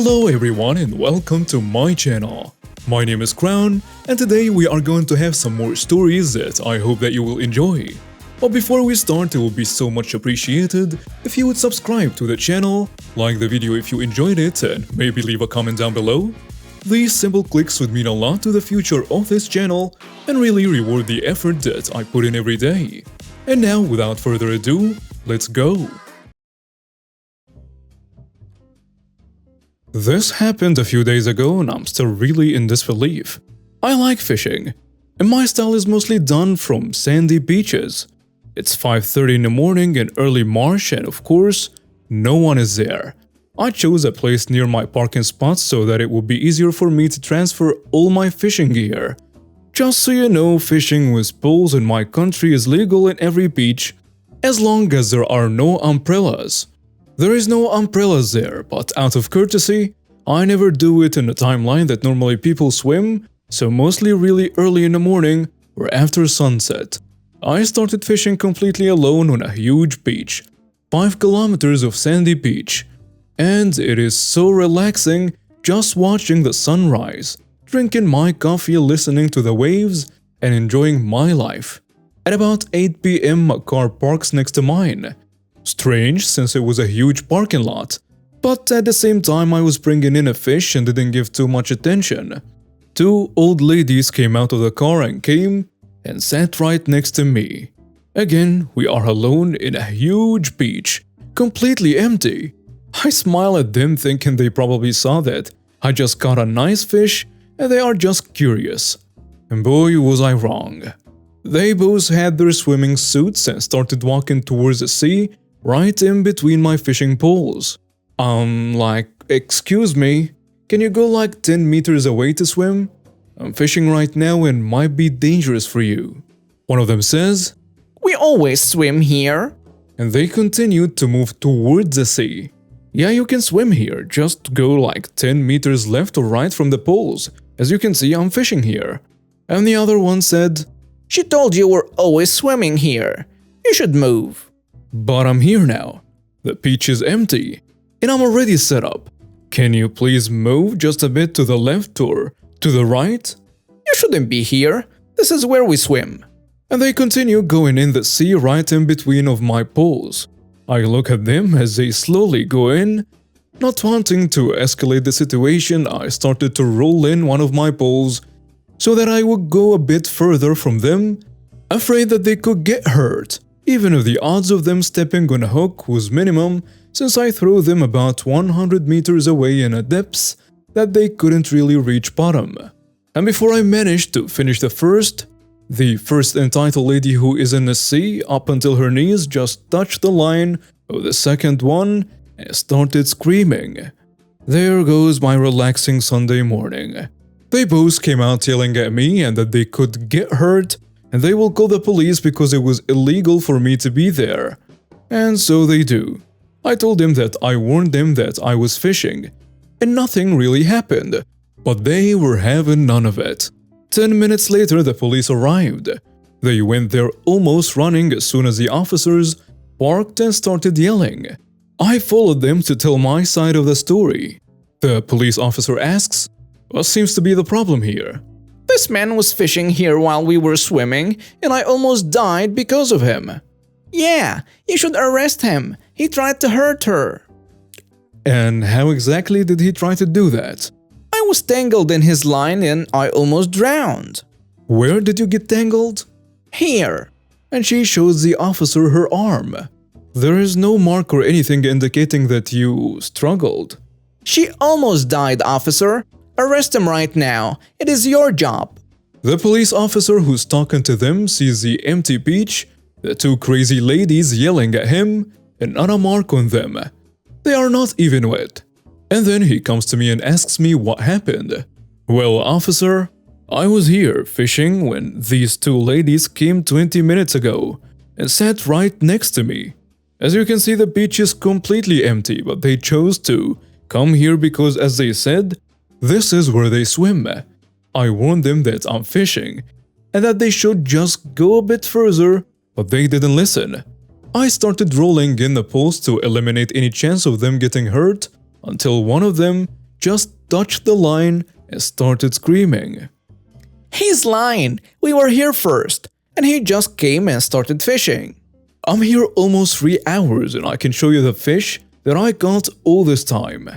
Hello everyone and welcome to my channel. My name is Crown and today we are going to have some more stories that I hope that you will enjoy. But before we start, it will be so much appreciated if you would subscribe to the channel, like the video if you enjoyed it, and maybe leave a comment down below. These simple clicks would mean a lot to the future of this channel and really reward the effort that I put in every day. And now, without further ado, let's go! This happened a few days ago and I'm still really in disbelief. I like fishing, and my style is mostly done from sandy beaches. It's 5:30 in the morning in early March and of course, no one is there. I chose a place near my parking spot so that it would be easier for me to transfer all my fishing gear. Just so you know, fishing with poles in my country is legal in every beach, as long as there are no umbrellas. There is no umbrellas there, but out of courtesy, I never do it in the timeline that normally people swim, so mostly really early in the morning or after sunset. I started fishing completely alone on a huge beach, 5 kilometers of sandy beach, and it is so relaxing just watching the sunrise, drinking my coffee, listening to the waves, and enjoying my life. At about 8 p.m. a car parks next to mine. Strange, since it was a huge parking lot, but at the same time I was bringing in a fish and didn't give too much attention. 2 old ladies came out of the car and came and sat right next to me. Again, we are alone in a huge beach, completely empty. I smile at them thinking they probably saw that I just caught a nice fish and they are just curious. And boy was I wrong. They both had their swimming suits and started walking towards the sea right in between my fishing poles. Excuse me, can you go like 10 meters away to swim? I'm fishing right now and might be dangerous for you. One of them says, "We always swim here." and they continued to move towards the sea. Yeah, you can swim here, just go like 10 meters left or right from the poles. As you can see, I'm fishing here. And the other one said, "She told you we're always swimming here. You should move." "But I'm here now. The beach is empty, and I'm already set up. Can you please move just a bit to the left or to the right?" "You shouldn't be here. This is where we swim." And they continue going in the sea right in between of my poles. I look at them as they slowly go in. Not wanting to escalate the situation, I started to roll in one of my poles so that I would go a bit further from them, afraid that they could get hurt, even if the odds of them stepping on a hook was minimum, since I threw them about 100 meters away in a depth that they couldn't really reach bottom. And before I managed to finish the first entitled lady who is in the sea up until her knees just touched the line of the second one and started screaming. There goes my relaxing Sunday morning. They both came out yelling at me and that they could get hurt and they will call the police because it was illegal for me to be there. And so they do. I told them that I warned them that I was fishing, and nothing really happened, but they were having none of it. 10 minutes later, the police arrived. They went there almost running as soon as the officers parked and started yelling. I followed them to tell my side of the story. The police officer asks, "What seems to be the problem here?" "This man was fishing here while we were swimming, and I almost died because of him." "Yeah, you should arrest him. He tried to hurt her." "And how exactly did he try to do that?" "I was tangled in his line and I almost drowned." "Where did you get tangled?" "Here." And she shows the officer her arm. There is no mark or anything indicating that you struggled. "She almost died, officer. Arrest him right now. It is your job." The police officer who's talking to them sees the empty beach, the 2 crazy ladies yelling at him, and not a mark on them. They are not even wet. And then he comes to me and asks me what happened. "Well, officer, I was here fishing when these 2 ladies came 20 minutes ago and sat right next to me. As you can see, the beach is completely empty, but they chose to come here because, as they said, this is where they swim. I warned them that I'm fishing and that they should just go a bit further, but they didn't listen. I started rolling in the poles to eliminate any chance of them getting hurt until one of them just touched the line and started screaming. He's lying. We were here first, and he just came and started fishing. I'm here almost 3 hours and I can show you the fish that I got all this time.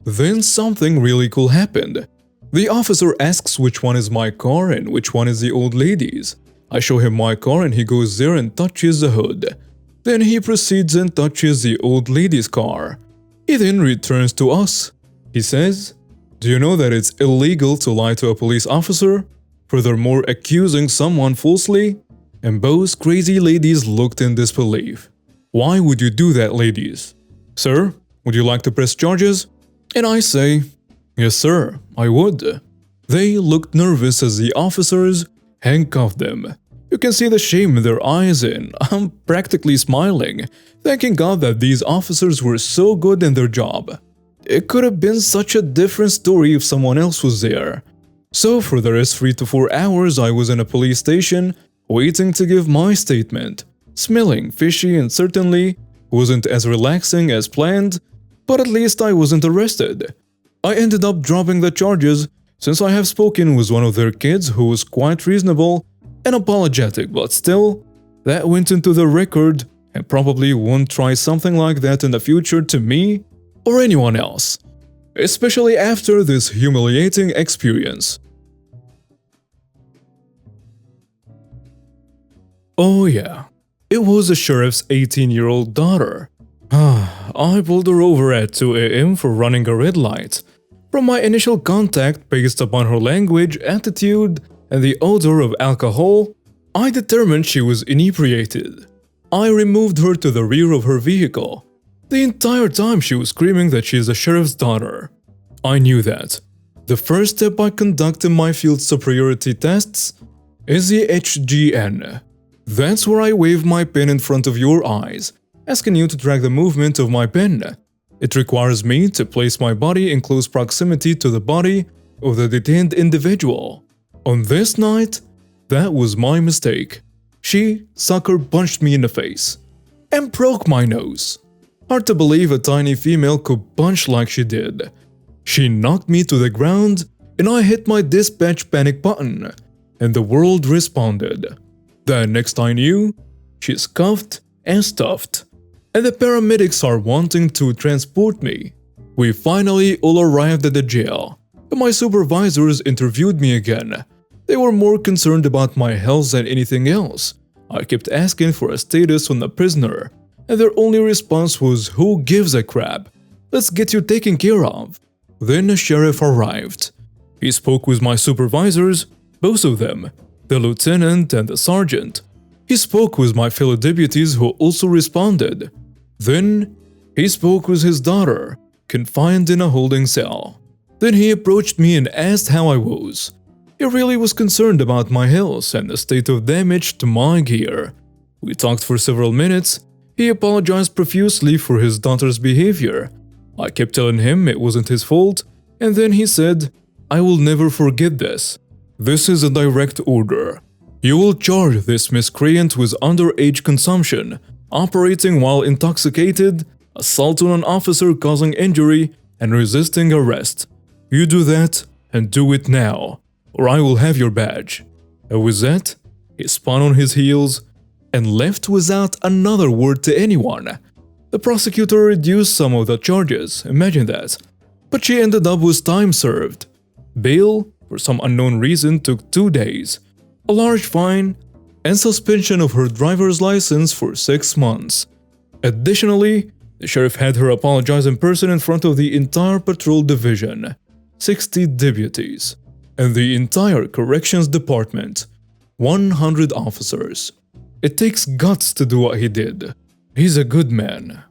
Then something really cool happened. The officer asks which one is my car and which one is the old lady's. I show him my car and he goes there and touches the hood. Then he proceeds and touches the old lady's car. He then returns to us. He says, "Do you know that it's illegal to lie to a police officer? Furthermore, accusing someone falsely?" And both crazy ladies looked in disbelief. "Why would you do that, ladies? Sir, would you like to press charges?" And I say, "Yes, sir, I would." They looked nervous as the officers handcuffed them. You can see the shame in their eyes and I'm practically smiling, thanking God that these officers were so good in their job. It could have been such a different story if someone else was there. So for the rest 3 to 4 hours I was in a police station waiting to give my statement. Smelling fishy and certainly wasn't as relaxing as planned, but at least I wasn't arrested. I ended up dropping the charges since I have spoken with one of their kids who was quite reasonable and apologetic, but still, that went into the record and probably won't try something like that in the future to me or anyone else, especially after this humiliating experience. Oh yeah, it was the sheriff's 18-year-old daughter. I pulled her over at 2 a.m. for running a red light. From my initial contact, based upon her language, attitude, and the odor of alcohol, I determined she was inebriated. I removed her to the rear of her vehicle. The entire time she was screaming that she is the sheriff's daughter. I knew that. The first step I conduct in my field superiority tests is the HGN. That's where I wave my pen in front of your eyes, asking you to track the movement of my pen. It requires me to place my body in close proximity to the body of the detained individual. On this night, that was my mistake. She, sucker, punched me in the face and broke my nose. Hard to believe a tiny female could punch like she did. She knocked me to the ground and I hit my dispatch panic button, and the world responded. The next I knew, she's cuffed and stuffed, and the paramedics are wanting to transport me. We finally all arrived at the jail, and my supervisors interviewed me again. They were more concerned about my health than anything else. I kept asking for a status on the prisoner, and their only response was, "Who gives a crap? Let's get you taken care of." Then the sheriff arrived. He spoke with my supervisors, both of them, the lieutenant and the sergeant. He spoke with my fellow deputies who also responded. Then, he spoke with his daughter, confined in a holding cell. Then he approached me and asked how I was. He really was concerned about my health and the state of damage to my gear. We talked for several minutes. He apologized profusely for his daughter's behavior. I kept telling him it wasn't his fault, and then he said, "I will never forget this. This is a direct order. You will charge this miscreant with underage consumption, operating while intoxicated, assault on an officer causing injury, and resisting arrest. You do that, and do it now, or I will have your badge." And with that, he spun on his heels and left without another word to anyone. The prosecutor reduced some of the charges, imagine that, but she ended up with time served. Bail, for some unknown reason, took 2 days, a large fine, and suspension of her driver's license for 6 months. Additionally, the sheriff had her apologize in person in front of the entire patrol division, 60 deputies, and the entire corrections department, 100 officers. It takes guts to do what he did. He's a good man.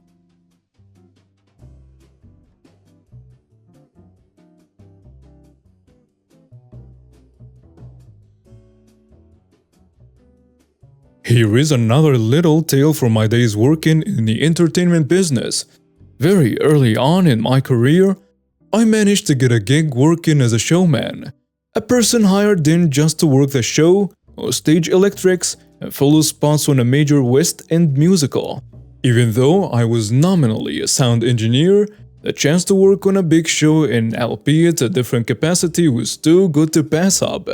Here is another little tale from my days working in the entertainment business. Very early on in my career, I managed to get a gig working as a showman. A person hired in just to work the show, or stage electrics, and follow spots on a major West End musical. Even though I was nominally a sound engineer, The chance to work on a big show in albeit a different capacity was too good to pass up.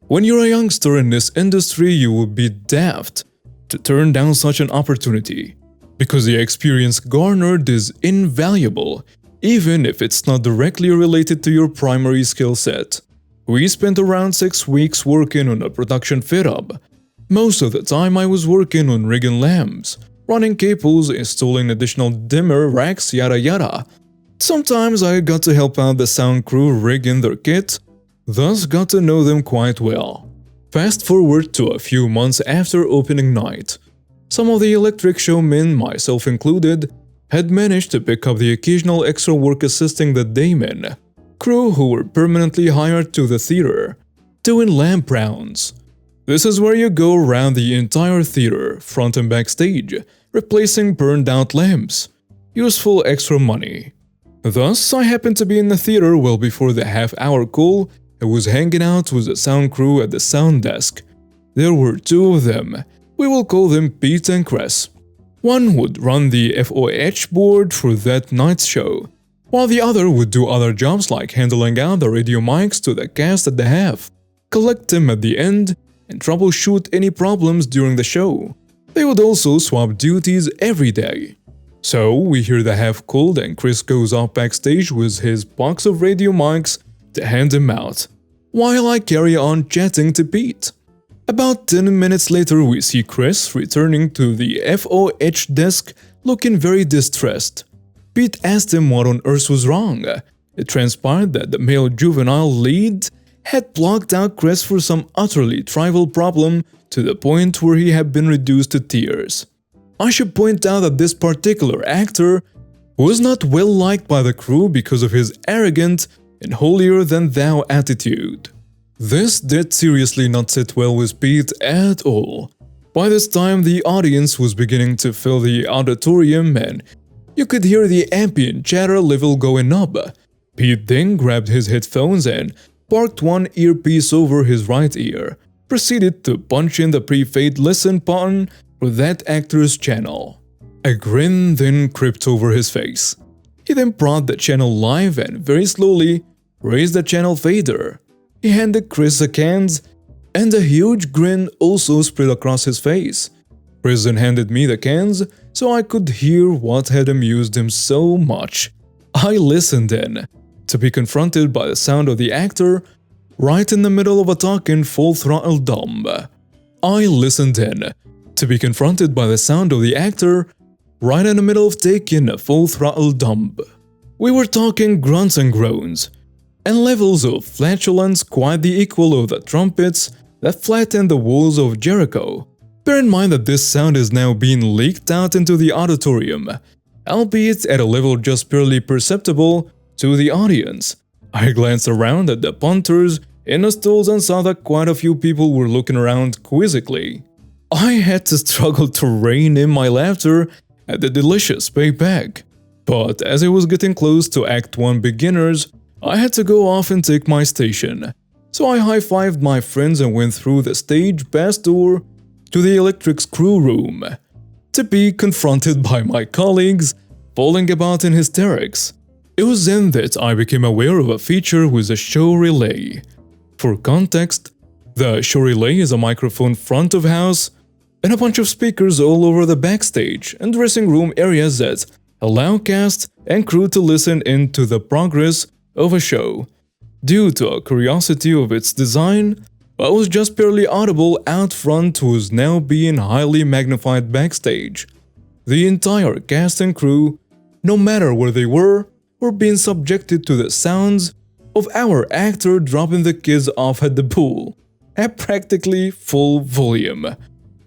When you're a youngster in this industry, you would be daft to turn down such an opportunity, because the experience garnered is invaluable, even if it's not directly related to your primary skill set. We spent around 6 weeks working on a production fit-up. Most of the time I was working on rigging lamps, running cables, installing additional dimmer racks, yada yada. Sometimes I got to help out the sound crew rigging their kit, thus got to know them quite well. Fast forward to a few months after opening night. Some of the electric showmen, myself included, had managed to pick up the occasional extra work assisting the daymen, crew who were permanently hired to the theater, doing lamp rounds. This is where you go around the entire theater, front and backstage, replacing burned out lamps. Useful extra money. Thus, I happened to be in the theater well before the half-hour call and was hanging out with the sound crew at the sound desk. There were 2 of them. We will call them Pete and Chris. One would run the FOH board for that night's show, while the other would do other jobs like handling out the radio mics to the cast at the half, collect them at the end, and troubleshoot any problems during the show. They would also swap duties every day. So we hear the half called and Chris goes off backstage with his box of radio mics to hand them out, while I carry on chatting to Pete. About 10 minutes later we see Chris returning to the FOH desk looking very distressed. Pete asked him what on earth was wrong. It transpired that the male juvenile lead had blocked out Chris for some utterly trivial problem to the point where he had been reduced to tears. I should point out that this particular actor was not well liked by the crew because of his arrogant and holier-than-thou attitude. This did seriously not sit well with Pete at all. By this time the audience was beginning to fill the auditorium and you could hear the ambient chatter level going up. Pete then grabbed his headphones and parked one earpiece over his right ear, proceeded to punch in the pre-fade listen button for that actor's channel. A grin then crept over his face. He then brought the channel live and very slowly raised the channel fader. He handed Chris a cans, and a huge grin also spread across his face. Chris then handed me the cans so I could hear what had amused him so much. I listened in, to be confronted by the sound of the actor right in the middle of a talking full-throttle dumb. I listened in, to be confronted by the sound of the actor right in the middle of taking a full-throttle dump. We were talking grunts and groans, and levels of flatulence quite the equal of the trumpets that flattened the walls of Jericho. Bear in mind that this sound is now being leaked out into the auditorium, albeit at a level just barely perceptible to the audience. I glanced around at the punters in the stalls and saw that quite a few people were looking around quizzically. I had to struggle to rein in my laughter at the delicious payback. But as it was getting close to Act 1 beginners, I had to go off and take my station. So I high-fived my friends and went through the stage pass door to the electrics crew room, to be confronted by my colleagues falling about in hysterics. It was then that I became aware of a feature with a show relay. For context, the show relay is a microphone front of house and a bunch of speakers all over the backstage and dressing room areas that allow cast and crew to listen in to the progress of a show. Due to a curiosity of its design, what was just barely audible out front was now being highly magnified backstage. The entire cast and crew, no matter where they were being subjected to the sounds of our actor dropping the kids off at the pool at practically full volume.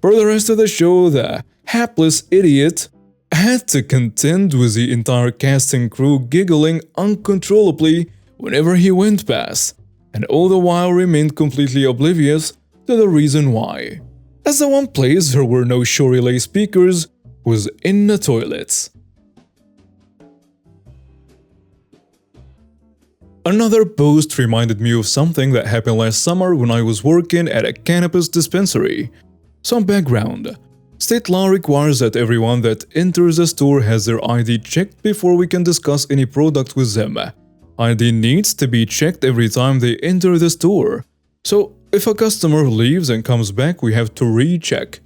For the rest of the show, the hapless idiot had to contend with the entire cast and crew giggling uncontrollably whenever he went past, and all the while remained completely oblivious to the reason why, as the one place there were no show relay speakers was in the toilets. Another post reminded me of something that happened last summer when I was working at a cannabis dispensary. Some background. State law requires that everyone that enters the store has their ID checked before we can discuss any product with them. ID needs to be checked every time they enter the store. So, if a customer leaves and comes back, we have to recheck.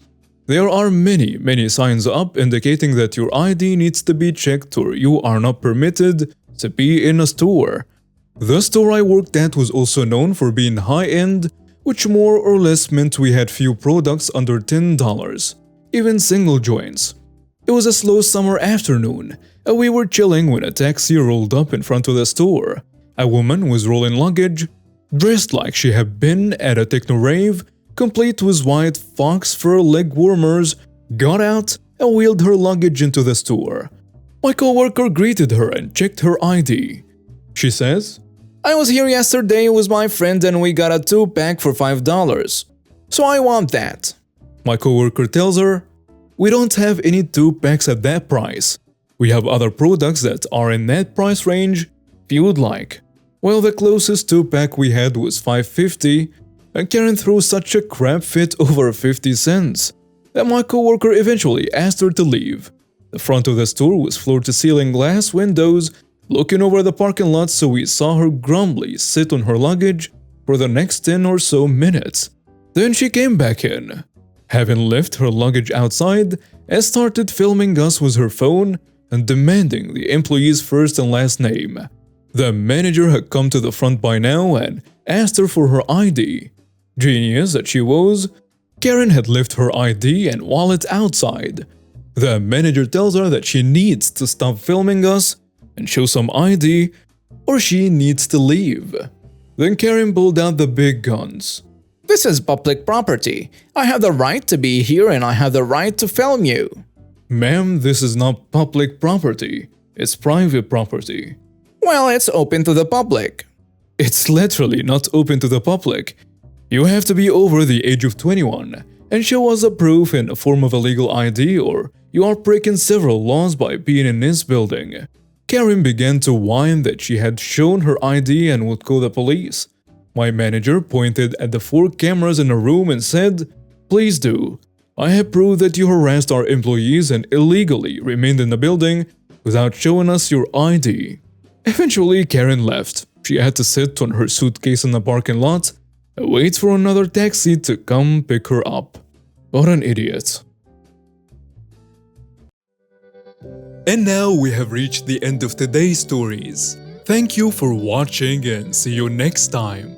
There are many signs up indicating that your ID needs to be checked or you are not permitted to be in a store. The store I worked at was also known for being high-end, which more or less meant we had few products under $10, even single joints. It was a slow summer afternoon, and we were chilling when a taxi rolled up in front of the store. A woman was rolling luggage, dressed like she had been at a techno rave, complete with white fox fur leg warmers, got out and wheeled her luggage into the store. My coworker greeted her and checked her ID. She says, I was here yesterday with my friend and we got a 2-pack for $5. So I want that. My coworker tells her, we don't have any 2-packs at that price. We have other products that are in that price range if you would like. Well, the closest 2-pack we had was $5.50, and Karen threw such a crap fit over 50 cents that my coworker eventually asked her to leave. The front of the store was floor-to-ceiling glass windows looking over the parking lot, so we saw her grumbly sit on her luggage for the next 10 or so minutes. Then she came back in, having left her luggage outside, and started filming us with her phone and demanding the employee's first and last name. The manager had come to the front by now and asked her for her ID. Genius that she was, Karen had left her ID and wallet outside. The manager tells her that she needs to stop filming us and show some ID, or she needs to leave. Then Karen pulled out the big guns. This is public property. I have the right to be here and I have the right to film you. Ma'am, this is not public property. It's private property. Well, it's open to the public. It's literally not open to the public. You have to be over the age of 21 and show us a proof in the form of a legal ID, or you are breaking several laws by being in this building. Karen began to whine that she had shown her ID and would call the police. My manager pointed at the 4 cameras in the room and said, please do. I have proved that you harassed our employees and illegally remained in the building without showing us your ID. Eventually, Karen left. She had to sit on her suitcase in the parking lot and wait for another taxi to come pick her up. What an idiot. And now we have reached the end of today's stories. Thank you for watching and see you next time.